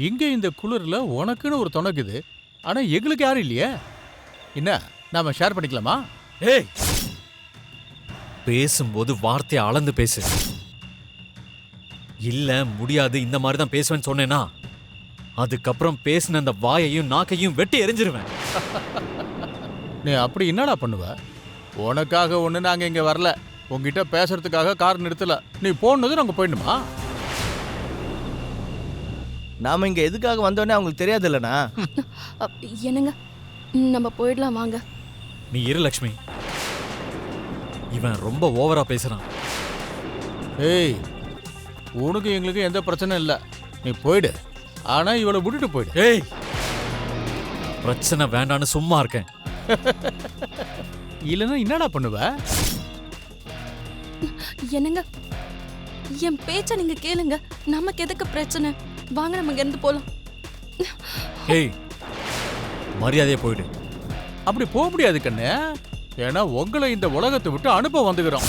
இங்க இந்த குளிர்ல உனக்குன்னு ஒரு துணைக்குது. ஆனா எங்களுக்கு யாரும் இல்லையே. என்ன நாம ஷேர் பண்ணிக்கலாமா? ஏய், பேசும்போது வார்த்தையை அளந்து பேசு. இல்ல முடியாது, இந்த மாதிரி தான் பேசுவேன்னு சொன்னேன்னா அதுக்கப்புறம் பேசின அந்த வாயையும் நாக்கையும் வெட்டி எரிஞ்சிருவேன். நீ அப்படி என்னடா பண்ணுவ? உனக்காக ஒண்ணு நாங்க இங்க வரல. உங்ககிட்ட பேசுறதுக்காக கார் நிறுத்தல. நீ போனது நாங்க போயிடணுமா? நாம இங்க எதுக்காக வந்தோன்னே அவங்களுக்கு தெரியாது இல்லனா? என்னங்க, நம்ம போயிடலாம் வாங்க. நீ இரு லக்ஷ்மி, இவன் ரொம்ப ஓவரா பேசுறான். ஏய், உனக்கு எங்களுக்கு எந்த பிரச்சனையும் இல்லை. நீ போயிடு. ஆனா இவளை விட்டுட்டு போயிடு. ஏய், பிரச்சனை வேண்டான்னு சும்மா இருக்கேன். இல்லைன்னா என்னடா பண்ணுவ? என்னங்க, என் பேச்ச நீங்க கேளுங்க. நமக்கு எதுக்கு பிரச்சனை? வாங்க நம்ம இங்க இருந்து போலாம். ஏய், மரியாதையா போயிடு. அப்படி போக முடியாது கண்ணு. ஏன்னா உங்களை இந்த உலகத்தை விட்டு அனுப்ப வந்துக்கிறோம்.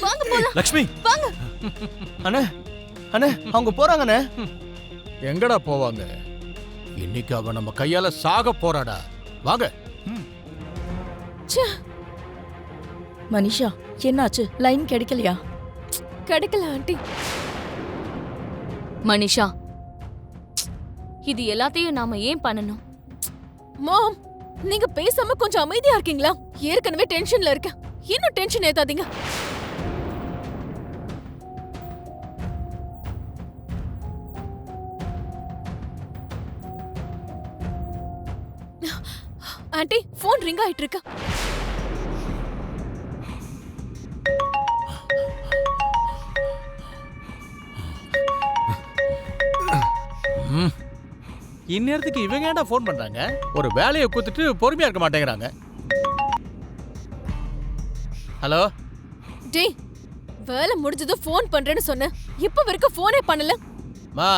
வாங்க போலாம். லக்ஷ்மி, வாங்க. அண்ணே அண்ணே, அவங்க போறாங்கண்ணே. எங்கடா போவாங்க? இன்னைக்கு அவ நம்ம கையால சாக போறாடா. வாங்க. மனிஷா, என்னாச்சு? லைன் கிடைக்கலையா? கிடைக்கல ஆண்டி. மனிஷா, இது எல்லாத்தையும் நாம ஏன் பண்ணணும்? மாம், நீங்க பேசாம கொஞ்சம் அமைதியா இருக்கீங்களா? ஏற்கனவே டென்ஷன்ல இருக்கேன். இன்னும் டென்ஷன் ஏத்தாதீங்க. ஆண்டி, போன் ரிங் ஆயிட்டு இருக்கு. இந்நேரத்துக்கு இவங்க ஏன்டா ஃபோன் பண்றாங்க? ஒரு வேலையை கூத்துட்டு பொறுமையா இருக்க மாட்டேங்கிறாங்க. ஹலோ டேய், வேலை முடிஞ்சது ஃபோன் பண்றேன்னு சொன்னேன். இப்ப வரைக்கும் ஃபோனே பண்ணல. மா,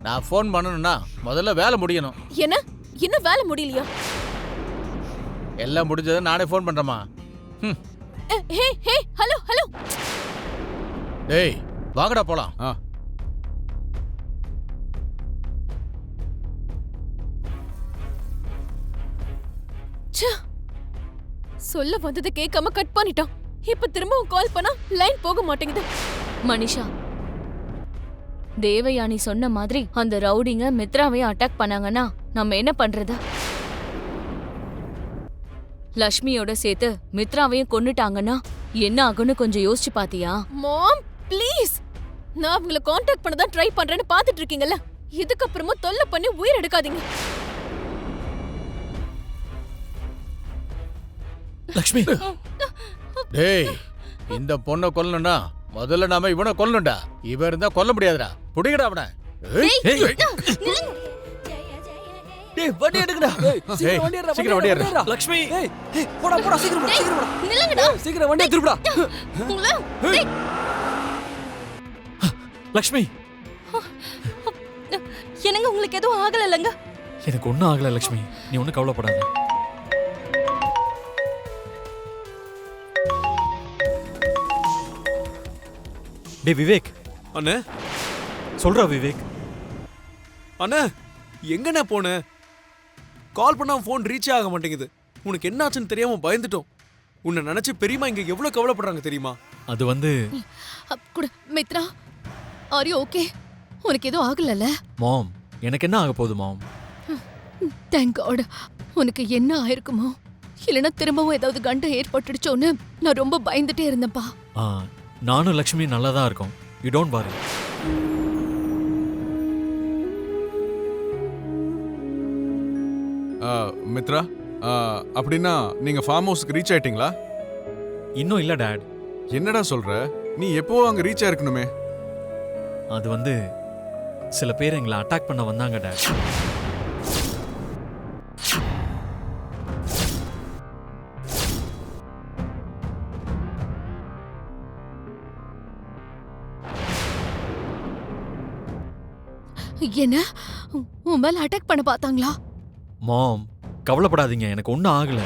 நான் ஃபோன் பண்ணணும்னா முதல்ல வேலை முடியணும். என்ன, இன்னும் வேலை முடியலையா? எல்லாம் முடிஞ்சதை நானே ஃபோன் பண்றேமா. ஹே ஹே, ஹலோ ஹலோ. டேய், வாங்கடா போலாம். சொல்ல வந்ததை கேட்காம கட் பண்ணிட்டான். இப்ப திரும்பவும் கால் பண்ணா லைன் போக மாட்டேங்குது. மனிஷா, தேவயானி சொன்ன மாதிரி அந்த ரவுடிங்க மித்ராவையும் அட்டாக் பண்ணாங்கன்னா நம்ம என்ன பண்றது? லக்ஷ்மியோட சேர்த்து மித்ராவையும் கொன்னுட்டாங்கன்னா என்ன ஆகும்னு கொஞ்சம் யோசிச்சு பாத்தியா? மாம், ப்ளீஸ். நான் அவங்கள கான்டாக்ட் பண்ண தான் ட்ரை பண்றேன்னு பாத்துட்டு இருக்கீங்கல்ல. இதுக்கப்புறமா தொல்லை பண்ணி உயிர் எடுக்காதீங்க. லக்ஷ்மி, டேய், இந்த பொண்ணை கொல்லணும்னா முதல்ல நாம இவனை கொல்லணும்டா. இவன் இருந்தா கொல்ல முடியாதுடா. புடிங்கடா அவனை. டேய், வண்டி எடுங்கடா. சீக்கிரம் வண்டி ஏறு. லக்ஷ்மி, போடா போடா, சீக்கிரம் போடா, சீக்கிரம் போடா. நில்லுங்கடா. சீக்கிரம் வண்டி திருப்புடா. லக்ஷ்மி. என்னங்க, உங்களுக்கு எதுவும் ஆகல இல்லங்க? எனக்கு ஒன்றும் ஆகல லக்ஷ்மி, நீ ஒன்றும் கவலைப்படாத. டே விவேக். அண்ணே, சொல்றா விவேக். அண்ணே, எங்கண்ணே போன? கால் பண்ணா ஃபோன் ரீச் ஆக மாட்டேங்குது. உனக்கு என்ன ஆச்சுன்னு தெரியாம பயந்துட்டோம். உன்னை நினைச்சு பெரியமா இங்க எவ்வளவு கவலைப்படுறாங்க தெரியுமா? அது வந்து குடு மித்ரா, ஆர் யூ ஓகே? உனக்கு எதுவும் ஆகலல்ல? மாம், எனக்கு என்ன ஆக போகுது மாம்? Thank God. உனக்கு என்ன ஆயிருக்குமோ, இல்லைன்னா திரும்பவும் ஏதாவது கண்டம் ஏற்பட்டுடுச்சோன்னு நான் ரொம்ப பயந்துட்டே இருந்தேன்ப்பா. நானும் லக்ஷ்மி நல்லா தான் இருக்கோம். You don't worry. மித்ரா, அப்படின்னா நீங்க ஃபார்ம் ஹவுஸ்க்கு ரீச் ஆயிட்டீங்களா? இன்னும் இல்ல டாட். என்னடா சொல்ற? நீ எப்போ அங்க ரீச் ஆயிருக்கணுமே. அது வந்து சில பேர் எங்களை அட்டாக் பண்ண வந்தாங்க டாட். என்ன உன் மேல அட்டாக் பண்ண பார்த்தாங்களா? மாம், கவலைப்படாதீங்க, எனக்கு ஒன்றும் ஆகல.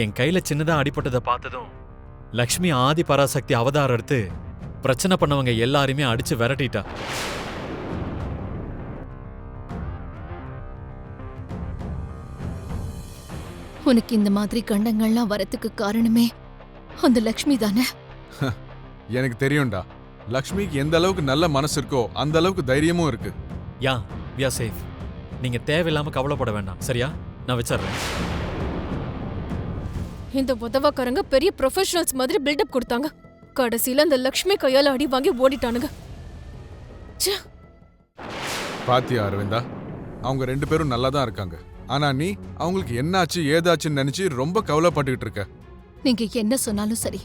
என் கையில சின்னதா அடிபட்டதை பார்த்ததும் லக்ஷ்மி ஆதி பராசக்தி அவதாரம் எடுத்து பிரச்சனை பண்ணவங்க எல்லாரையுமே அடிச்சு விரட்டிட்டா. உனக்கு இந்த மாதிரி கண்டங்கள்லாம் வரத்துக்கு காரணமே அந்த லக்ஷ்மி தானே? எனக்கு தெரியும்டா, லக்ஷ்மிக்கு எந்த அளவுக்கு நல்ல மனசு இருக்கோ அந்த அளவுக்கு தைரியமும் இருக்கு. யா, we are safe. நீங்க தேவையில்லாம கவலைப்பட வேண்டாம், சரியா? நான் வச்சிடுறேன். இந்த உதவாக்காரங்க பெரிய ப்ரொஃபஷனல்ஸ் மாதிரி பில்டப் கொடுத்தாங்க. கடைசியில அந்த லக்ஷ்மி கையால அடி வாங்கி ஓடிட்டானுங்க. ச்சே. பாத்தியா அரவிந்தா, அவங்க 2 பேரும் நல்லா தான் இருக்காங்க. ஆனா நீ அவங்களுக்கு என்னாச்சு ஏதாச்சுன்னு நினைச்சு ரொம்ப கவலைப்பட்டுக்கிட்டு இருக்க. நீங்க என்ன சொன்னாலும் சரி,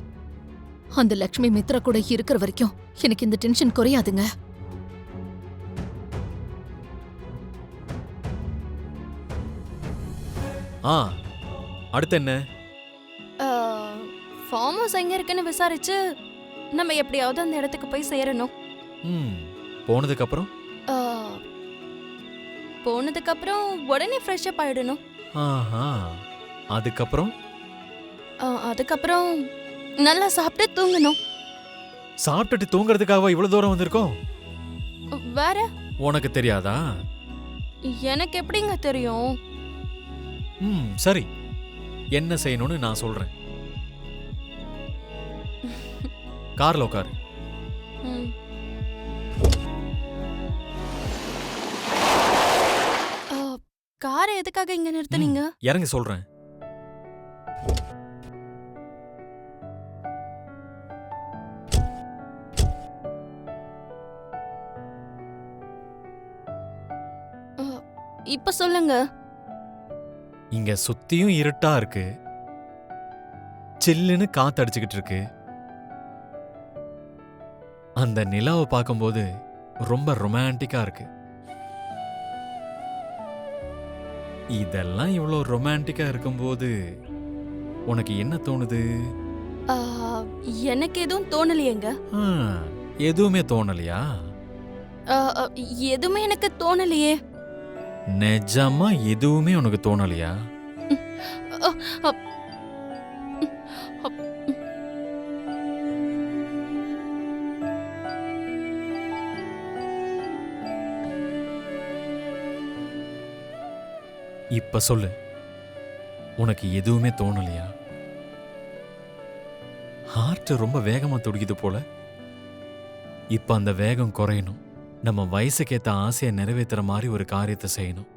அந்த லக்ஷ்மி மித்ரா கூட இருக்கிற வரைக்கும் எனக்கு இந்த டென்ஷன் குறையாதுங்க. அடுத்து என்ன? ஃபார்ம் ஹவுஸ் எங்க இருக்குன்னு விசாரிச்சு நம்ம எப்படியாவது அந்த இடத்துக்கு போய் சேரணும். போனதுக்கு அப்புறம் போனதுக்கு அப்புறம் உடனே ஃப்ரெஷ் அப் ஆயிடணும். அதுக்கப்புறம் அதுக்கப்புறம் நல்லா சாப்பிட்டு தூங்கணும். சாப்பிட்டுட்டு தூங்குறதுக்காக இவ்வளவு தூரம் வந்திருக்கோம்? வேற உனக்கு தெரியாதா? எனக்கு எப்படிங்க தெரியும்? சரி, என்ன செய்யணும்னு நான் சொல்றேன். கார்ல உட்காரு. காரை எதுக்காக இங்க நிறுத்துனீங்க? இறங்க சொல்றேன். இப்ப சொல்லுங்க. இங்க சுத்தியும் இருட்டா இருக்கு, சில்லுன்னு காத்தடிச்சுக்கிட்டு இருக்கு. அந்த நிலாவை பார்க்கும்போது ரொம்ப ரொமான்டிக்கா இருக்கு. இதெல்லாம் இவ்வளோ ரொமான்டிக்கா இருக்கும்போது உனக்கு என்ன தோணுது? எனக்கு எதுவும் தோணலையேங்க. எதுவுமே தோணலையா? எதுவுமே எனக்கு தோணலையே. நிஜமா எதுவுமே உனக்கு தோணலையா? இப்ப சொல்லு, உனக்கு எதுவுமே தோணலையா? ஹார்ட் ரொம்ப வேகமா துடிக்குது போல. இப்ப அந்த வேகம் குறையணும். நம்ம வயசுக்கேத்த ஆசையை நிறைவேற்றுற மாதிரி ஒரு காரியத்தை செய்யணும்.